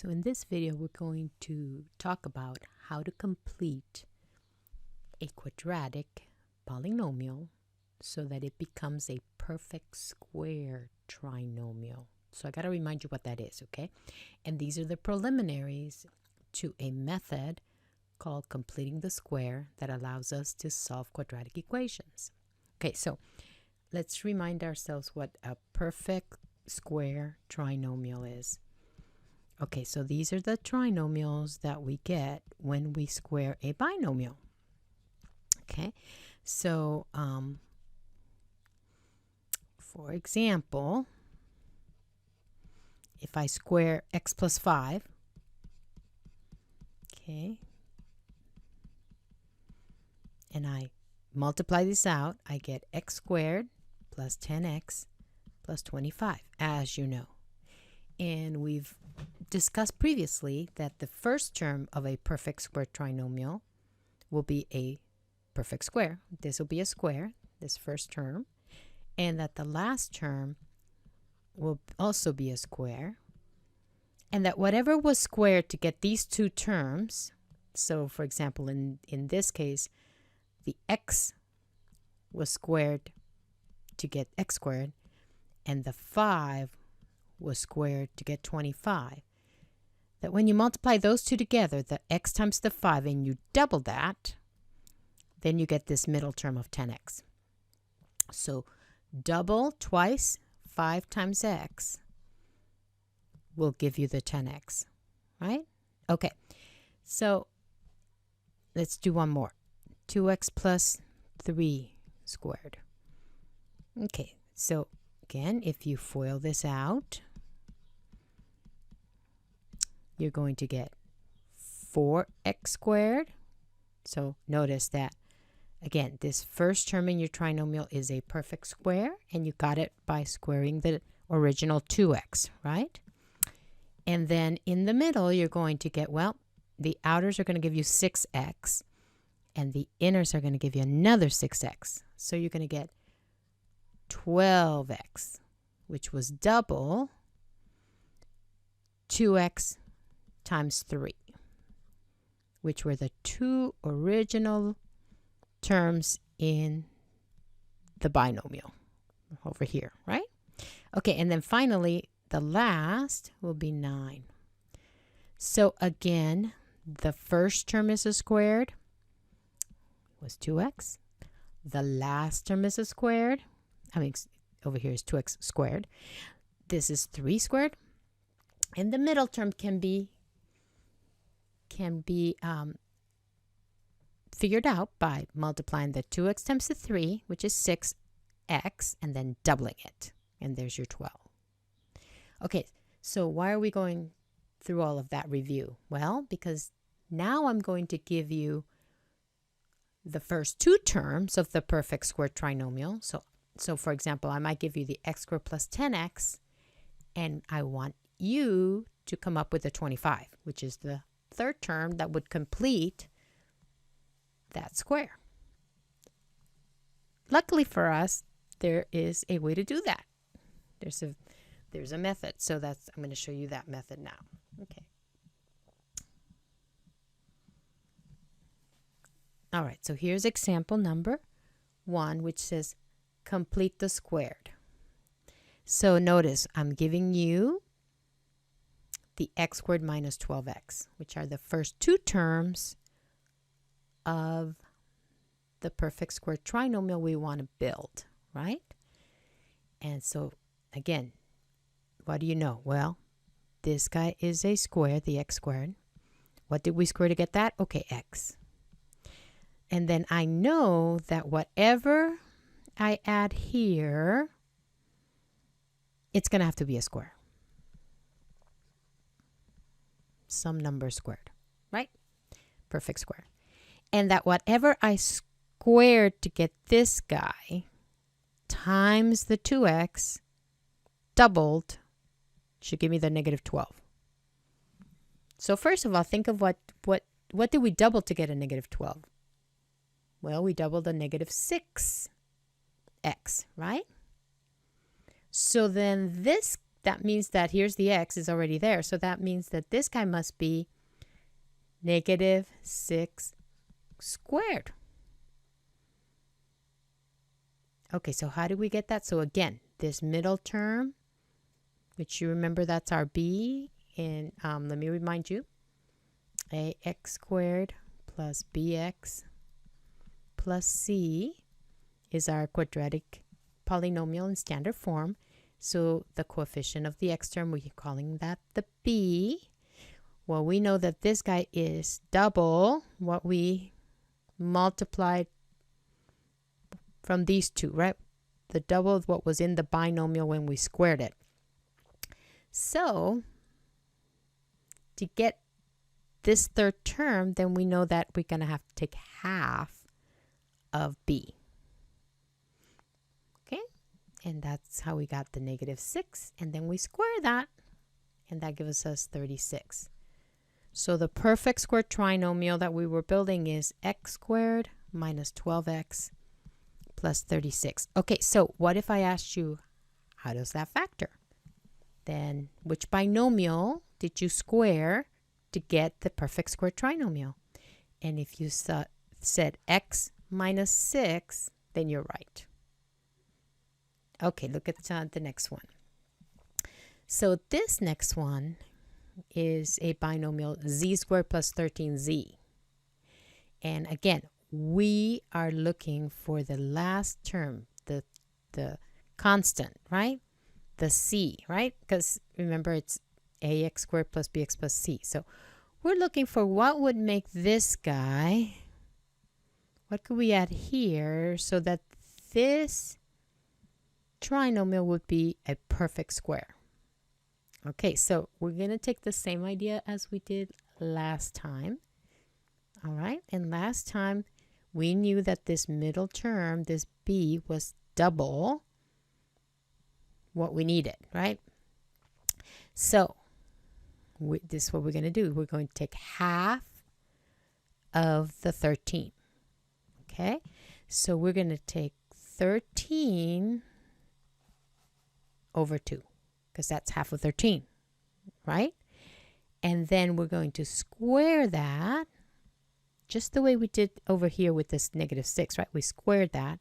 So in this video, we're going to talk about how to complete a quadratic polynomial so that it becomes a perfect square trinomial. So I got to remind you what that is, okay? And these are the preliminaries to a method called completing the square that allows us to solve quadratic equations. Okay, so let's remind ourselves what a perfect square trinomial is. Okay, so these are the trinomials that we get when we square a binomial. Okay, so for example, if I square x plus 5, okay, and I multiply this out, I get x squared plus 10x plus 25, as you know. And we've discussed previously that the first term of a perfect square trinomial will be a perfect square. This will be a square, this first term, and that the last term will also be a square, and that whatever was squared to get these two terms, so for example, in this case, the x was squared to get x squared, and the 5 was squared to get 25. That when you multiply those two together, the x times the 5, and you double that, then you get this middle term of 10x. So double twice 5 times x will give you the 10x, right? Okay, so let's do one more. 2x plus 3 squared. Okay, so again, if you FOIL this out, you're going to get 4x squared. So notice that, again, this first term in your trinomial is a perfect square, and you got it by squaring the original 2x, right? And then in the middle, you're going to get, well, the outers are going to give you 6x, and the inners are going to give you another 6x. So you're going to get 12x, which was double 2x times 3, which were the two original terms in the binomial over here, right? Okay, and then finally, the last will be 9. So again, the first term is a squared, was 2x. The last term is a squared. I mean, over here is 2x squared. This is 3 squared. And the middle term can be figured out by multiplying the 2x times the 3, which is 6x, and then doubling it. And there's your 12. Okay, so why are we going through all of that review? Well, because now I'm going to give you the first two terms of the perfect square trinomial. So for example, I might give you the x squared plus 10x, and I want you to come up with a 25, which is the third term that would complete that square. Luckily for us, there is a way to do that. There's a method. So I'm going to show you that method now. Okay. All right, so here's example number 1, which says complete the squared. So notice I'm giving you the x squared minus 12x, which are the first two terms of the perfect square trinomial we want to build, right? And so again, what do you know? Well, this guy is a square, the x squared. What did we square to get that? Okay, x. And then I know that whatever I add here, it's going to have to be a square. Some number squared, right? Perfect square. And that whatever I squared to get this guy times the 2x doubled should give me the negative 12. So first of all, think of what did we double to get a negative 12? Well, we doubled a negative 6x, right? So then that means that here's the x is already there. So that means that this guy must be negative 6 squared. Okay, so how do we get that? So again, this middle term, which you remember that's our b, and let me remind you, ax squared plus bx plus c is our quadratic polynomial in standard form. So the coefficient of the x term, we're calling that the b. Well, we know that this guy is double what we multiplied from these two, right? The double of what was in the binomial when we squared it. So to get this third term, then we know that we're going to have to take half of b. Okay? And that's how we got the negative 6. And then we square that, and that gives us 36. So the perfect square trinomial that we were building is x squared minus 12x plus 36. Okay, so what if I asked you, how does that factor? Then which binomial did you square to get the perfect square trinomial? And if you said x minus 6, then you're right. Okay, look at the next one. So this next one is a binomial z squared plus 13z. And again, we are looking for the last term, the constant, right? The c, right? Because remember, it's ax squared plus bx plus c. So we're looking for what would make this guy, what could we add here so that this trinomial would be a perfect square? Okay, so we're going to take the same idea as we did last time. All right, and last time we knew that this middle term, this b, was double what we needed, right? So this is what we're going to do. We're going to take half of the 13. Okay, so we're going to take 13 over 2, because that's half of 13, right? And then we're going to square that just the way we did over here with this negative 6, right? We squared that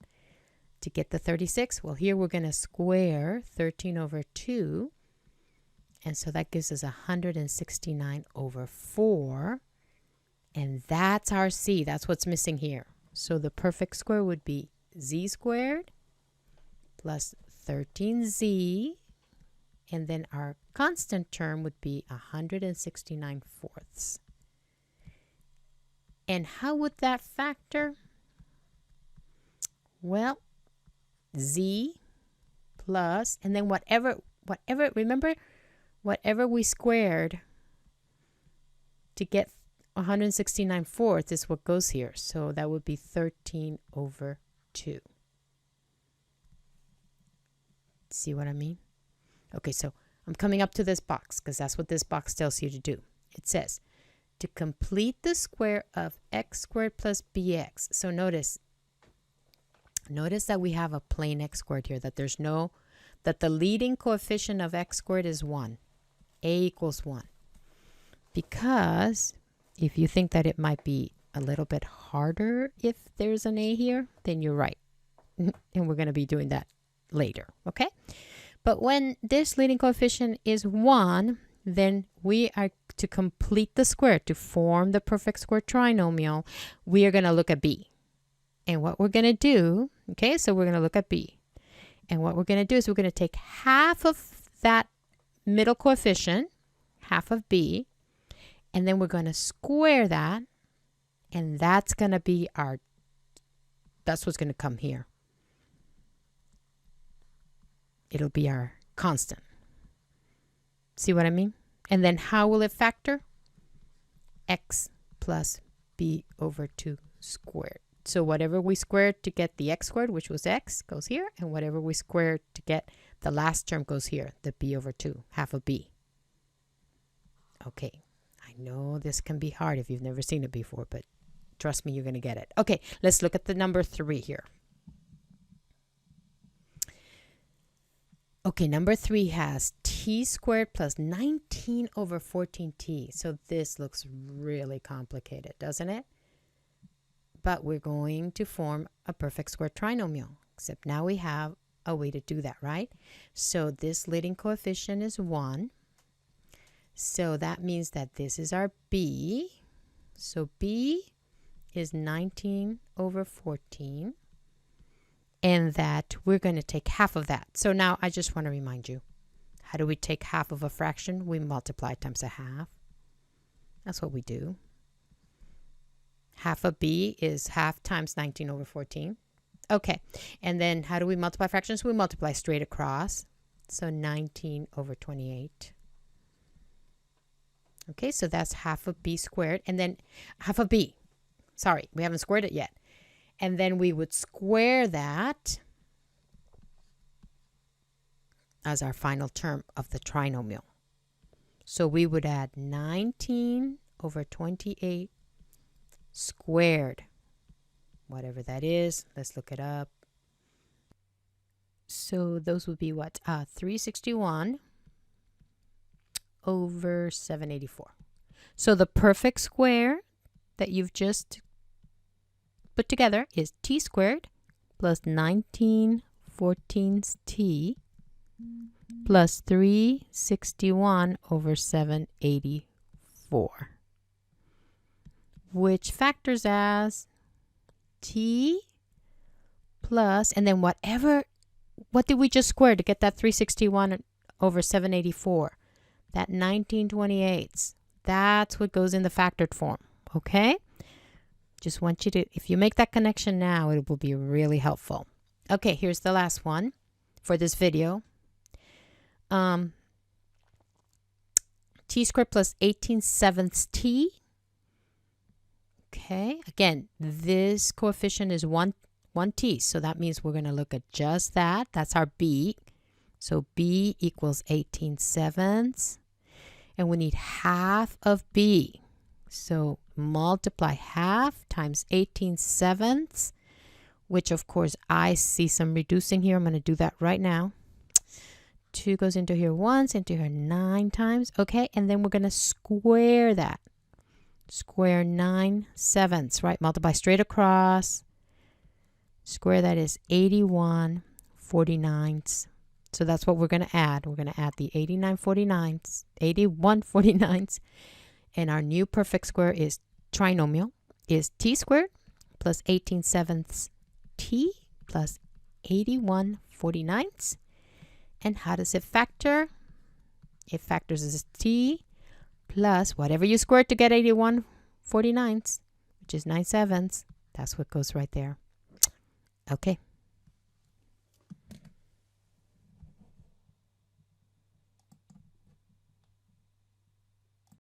to get the 36. Well, here we're going to square 13 over 2. And so that gives us 169 over 4. And that's our c. That's what's missing here. So the perfect square would be z squared plus 13z. And then our constant term would be 169 fourths. And how would that factor? Well, z plus, and then whatever, remember, whatever we squared to get 169 fourths is what goes here. So that would be 13 over 2. See what I mean? Okay, so I'm coming up to this box because that's what this box tells you to do. It says, to complete the square of x squared plus bx. So notice that we have a plain x squared here, that there's no, that the leading coefficient of x squared is 1. A equals 1. Because if you think that it might be a little bit harder if there's an a here, then you're right. And we're going to be doing that later, okay? But when this leading coefficient is 1, then we are to complete the square, to form the perfect square trinomial, we are going to look at b. And what we're going to do, okay, so we're going to look at b. And what we're going to do is we're going to take half of that middle coefficient, half of b, and then we're going to square that, and that's going to be our, that's what's going to come here. It'll be our constant. See what I mean? And then how will it factor? X plus b over 2 squared. So whatever we squared to get the x squared, which was x, goes here. And whatever we squared to get the last term goes here, the b over 2, half of b. Okay, I know this can be hard if you've never seen it before, but trust me, you're going to get it. Okay, let's look at the number 3 here. Okay, number 3 has t squared plus 19 over 14t. So this looks really complicated, doesn't it? But we're going to form a perfect square trinomial, except now we have a way to do that, right? So this leading coefficient is 1. So that means that this is our b. So b is 19 over 14. And that we're going to take half of that. So now I just want to remind you, how do we take half of a fraction? We multiply times a half. That's what we do. Half of b is half times 19 over 14. Okay, and then how do we multiply fractions? We multiply straight across. So 19 over 28. Okay, so that's half of b squared. And then half of b. Sorry, we haven't squared it yet. And then we would square that as our final term of the trinomial. So we would add 19 over 28 squared. Whatever that is, let's look it up. So those would be what? 361 over 784. So the perfect square that you've just put together is t squared plus 19 14t plus 361 over 784, which factors as t plus, and then what did we just square to get that 361 over 784? That 19/28. That's what goes in the factored form, okay? Just want you to, if you make that connection now, it will be really helpful. Okay, here's the last one for this video. T squared plus 18/7 t. Okay, again, this coefficient is 1t, so that means we're going to look at just that. That's our b. So b equals 18/7, and we need half of b. So multiply half times 18/7, which of course I see some reducing here. I'm going to do that right now. 2 goes into here once, into here 9 times. Okay, and then we're going to square that. Square 9/7, right? Multiply straight across. Square that is 81/49. So that's what we're going to add. We're going to add the 81/49. And our new perfect square is trinomial is t squared plus 18/7 t plus 81/49. And how does it factor? It factors as t plus whatever you squared to get 81/49, which is 9/7. That's what goes right there. Okay,